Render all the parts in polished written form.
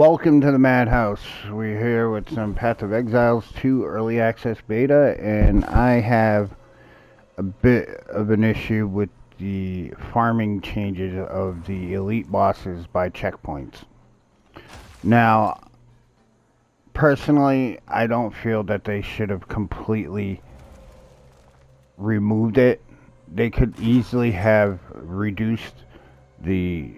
Welcome to the Madhouse. We're here with some Path of Exiles 2 early access beta, and I have a bit of an issue with the farming changes of the elite bosses by checkpoints. Now, personally, I don't feel that they should have completely removed it. They could easily have reduced the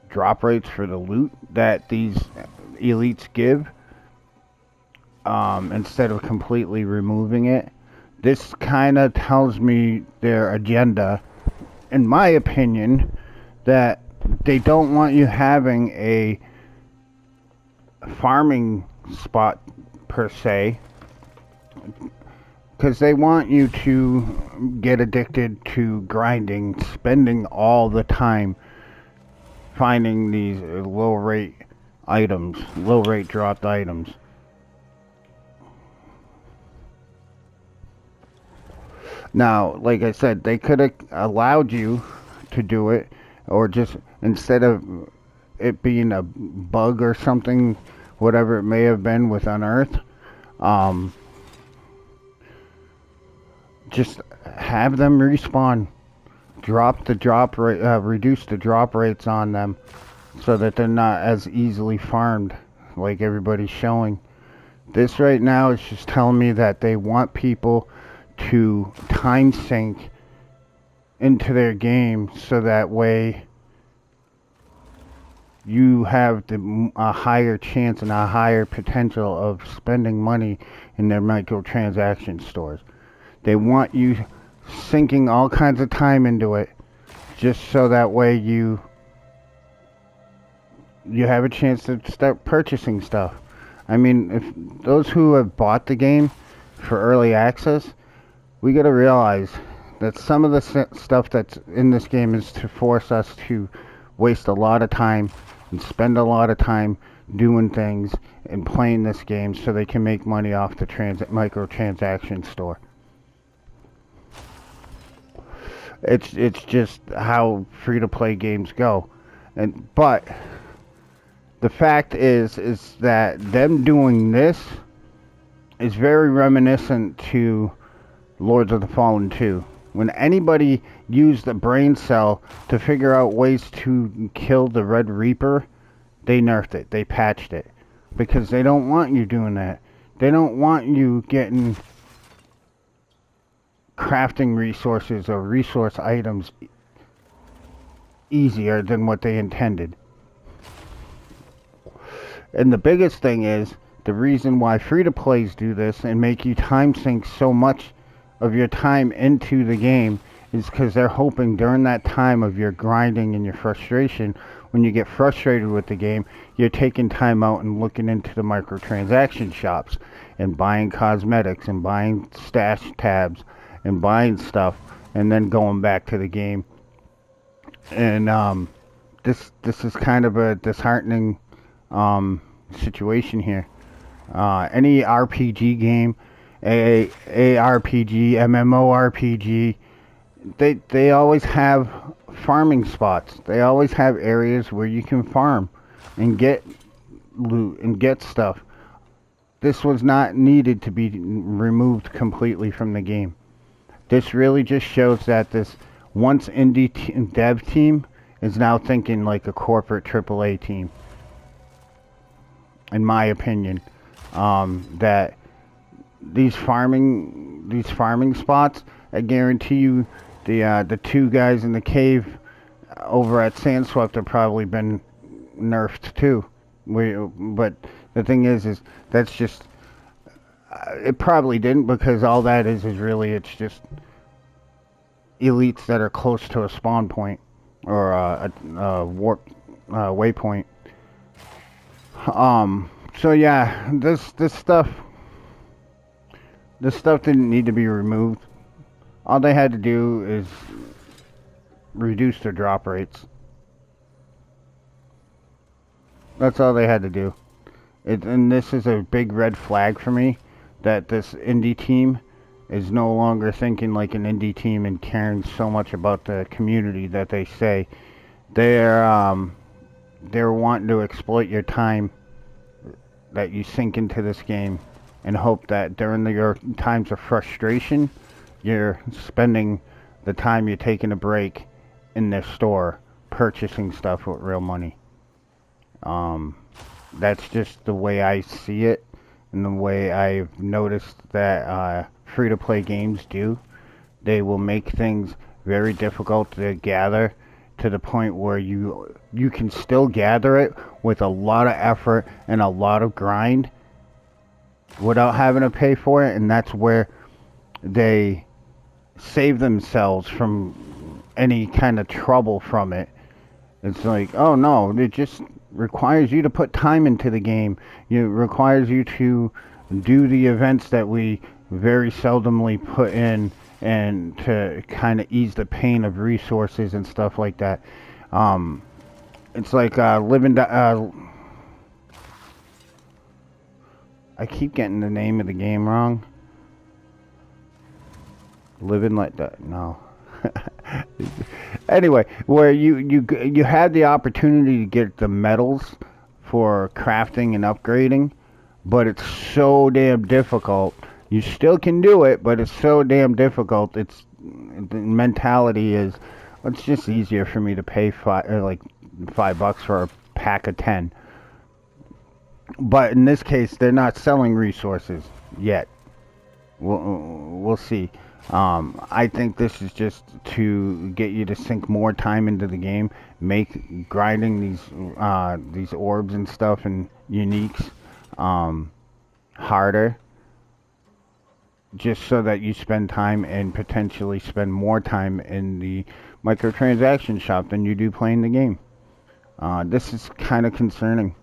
drop rates for the loot that these elites give, instead of completely removing it. This kind of tells me their agenda, in my opinion, that they don't want you having a farming spot per se, because they want you to get addicted to grinding, spending all the time finding these low rate items, low rate dropped items. Now, like I said, they could have allowed you to do it, or just instead of it being a bug or something, whatever it may have been with Unearth, just have them respawn. Drop the drop rate, reduce the drop rates on them so that they're not as easily farmed like everybody's showing. This right now is just telling me that they want people to time sync into their game so that way you have a higher chance and a higher potential of spending money in their microtransaction stores. They want you sinking all kinds of time into it just so that way you have a chance to start purchasing stuff. I mean, if those who have bought the game for early access, we got to realize that some of the stuff that's in this game is to force us to waste a lot of time and spend a lot of time doing things and playing this game so they can make money off the microtransaction store. It's just how free-to-play games go. But the fact is that them doing this is very reminiscent to Lords of the Fallen 2. When anybody used the brain cell to figure out ways to kill the Red Reaper, they nerfed it. They patched it. Because they don't want you doing that. They don't want you getting crafting resources or resource items easier than what they intended. And the biggest thing is, the reason why free-to-plays do this and make you time sink so much of your time into the game is because they're hoping during that time of your grinding and your frustration, when you get frustrated with the game, you're taking time out and looking into the microtransaction shops and buying cosmetics and buying stash tabs and buying stuff and then going back to the game. And this is kind of a disheartening situation here. Any RPG game, ARPG, MMORPG, they always have farming spots. They always have areas where you can farm and get loot and get stuff. This was not needed to be removed completely from the game. This really just shows that this once indie dev team is now thinking like a corporate AAA team. In my opinion, that these farming spots, I guarantee you, the two guys in the cave over at Sandswept have probably been nerfed too. But the thing is that's just it probably didn't, because all that is really it's just elites that are close to a spawn point or a warp waypoint. So yeah, this stuff didn't need to be removed. All they had to do is reduce their drop rates. That's all they had to do. And this is a big red flag for me, that this indie team is no longer thinking like an indie team and caring so much about the community that they say. They're wanting to exploit your time that you sink into this game and hope that during your times of frustration, you're spending the time you're taking a break in their store purchasing stuff with real money. That's just the way I see it and the way I've noticed that free-to-play games do. They will make things very difficult to gather to the point where you can still gather it with a lot of effort and a lot of grind without having to pay for it, and that's where they save themselves from any kind of trouble from it. It's like, oh no, it just requires you to put time into the game. It requires you to do the events that we very seldomly put in, and to kind of ease the pain of resources and stuff like that. It's like living. I keep getting the name of the game wrong. Living like that. No. Anyway, where you had the opportunity to get the medals for crafting and upgrading, but it's so damn difficult. You still can do it, but it's so damn difficult. The mentality is, it's just easier for me to pay $5 for a pack of 10. But in this case, they're not selling resources yet. We'll see. I think this is just to get you to sink more time into the game, make grinding these orbs and stuff and uniques harder, just so that you spend time and potentially spend more time in the microtransaction shop than you do playing the game. This is kind of concerning.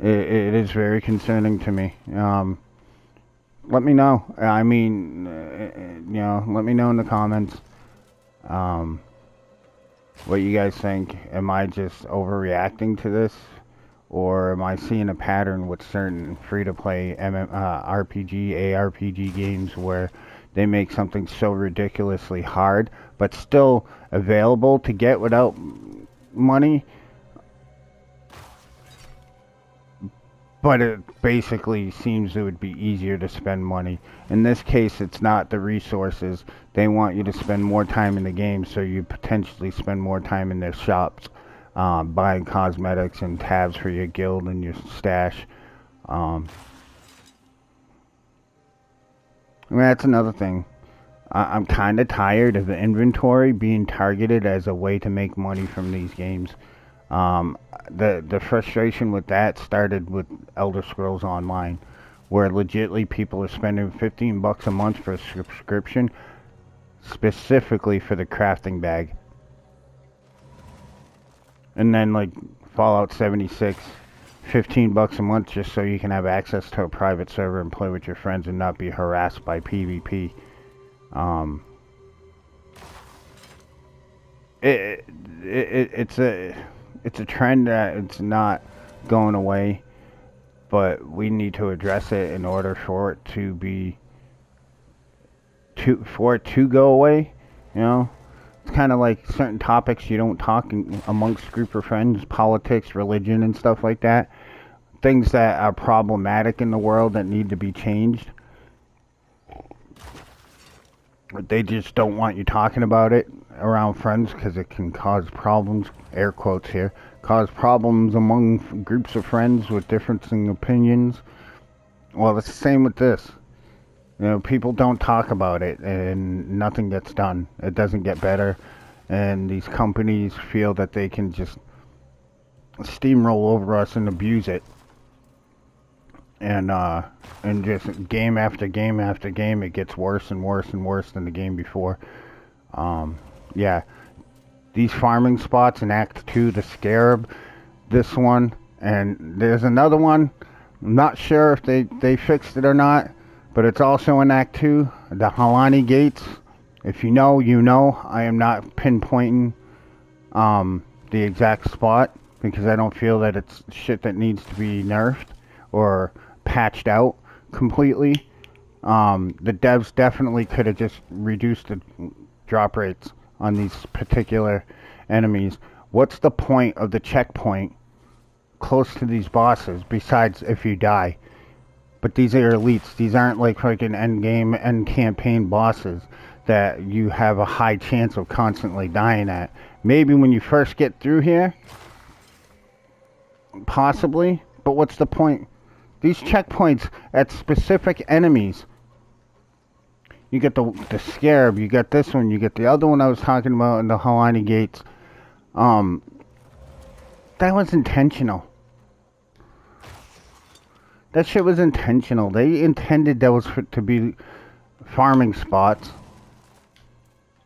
It is very concerning to me. Let me know. I mean, let me know in the comments what you guys think. Am I just overreacting to this? Or am I seeing a pattern with certain free-to-play RPG, ARPG games where they make something so ridiculously hard, but still available to get without money? But it basically seems it would be easier to spend money. In this case, it's not the resources. They want you to spend more time in the game, so you potentially spend more time in their shops, buying cosmetics and tabs for your guild and your stash. I mean, that's another thing. I'm kind of tired of the inventory being targeted as a way to make money from these games. The frustration with that started with Elder Scrolls Online, where legitly people are spending $15 a month for a subscription specifically for the crafting bag. And then like Fallout 76, $15 a month just so you can have access to a private server and play with your friends and not be harassed by PvP. It's a trend that it's not going away, but we need to address it in order for it to go away. You know, it's kind of like certain topics you don't talk amongst group of friends, politics, religion, and stuff like that. Things that are problematic in the world that need to be changed. They just don't want you talking about it around friends because it can cause problems, air quotes here, cause problems among groups of friends with differing opinions. Well, it's the same with this. You know, people don't talk about it and nothing gets done. It doesn't get better, and these companies feel that they can just steamroll over us and abuse it. And just game after game after game, it gets worse and worse and worse than the game before. Yeah, these farming spots in Act 2, the Scarab, this one, and there's another one. I'm not sure if they fixed it or not, but it's also in Act 2, the Halani Gates. If you know, you know. I am not pinpointing the exact spot because I don't feel that it's shit that needs to be nerfed or patched out completely. The devs definitely could have just reduced the drop rates on these particular enemies. What's the point of the checkpoint close to these bosses besides if you die. But these are elites. These aren't like freaking end game, end campaign bosses that you have a high chance of constantly dying at. Maybe when you first get through here, possibly, but what's the point? These checkpoints at specific enemies. You get the scarab, you get this one, you get the other one I was talking about in the Helani Gates. That was intentional. That shit was intentional. They intended those to be farming spots,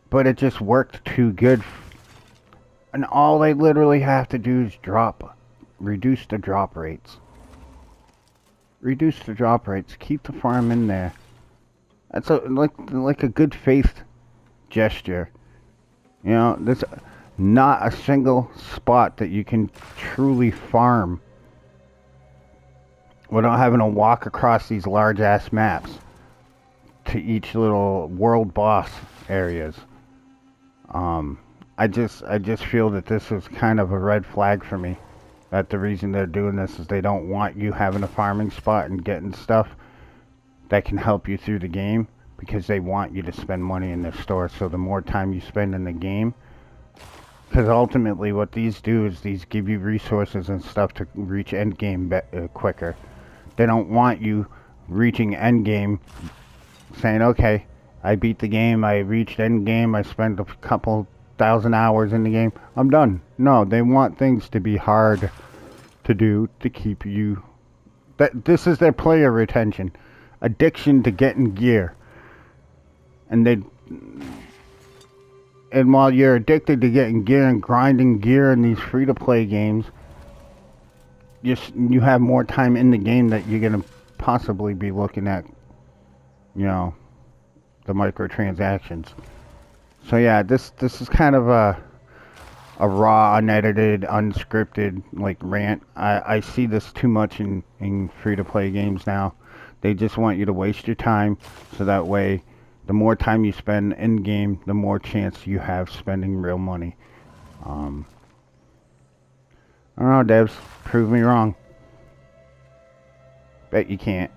but it just worked too good. And all they literally have to do is reduce the drop rates. Reduce the drop rates. Keep the farm in there. That's like a good faith gesture. You know, there's not a single spot that you can truly farm without having to walk across these large ass maps to each little world boss areas. I just feel that this is kind of a red flag for me. That the reason they're doing this is they don't want you having a farming spot and getting stuff that can help you through the game, because they want you to spend money in their store. So the more time you spend in the game, because ultimately what these do is these give you resources and stuff to reach end game quicker. They don't want you reaching end game saying, okay, I beat the game, I reached end game, I spent a couple thousand hours in the game, I'm done. No, they want things to be hard to do to keep you. This is their player retention. Addiction to getting gear. And while you're addicted to getting gear and grinding gear in these free-to-play games, you have more time in the game that you're going to possibly be looking at, you know, the microtransactions. So yeah, this is kind of a raw, unedited, unscripted like rant. I see this too much in free-to-play games now. They just want you to waste your time, so that way the more time you spend in-game, the more chance you have spending real money. I don't know, devs. Prove me wrong. Bet you can't.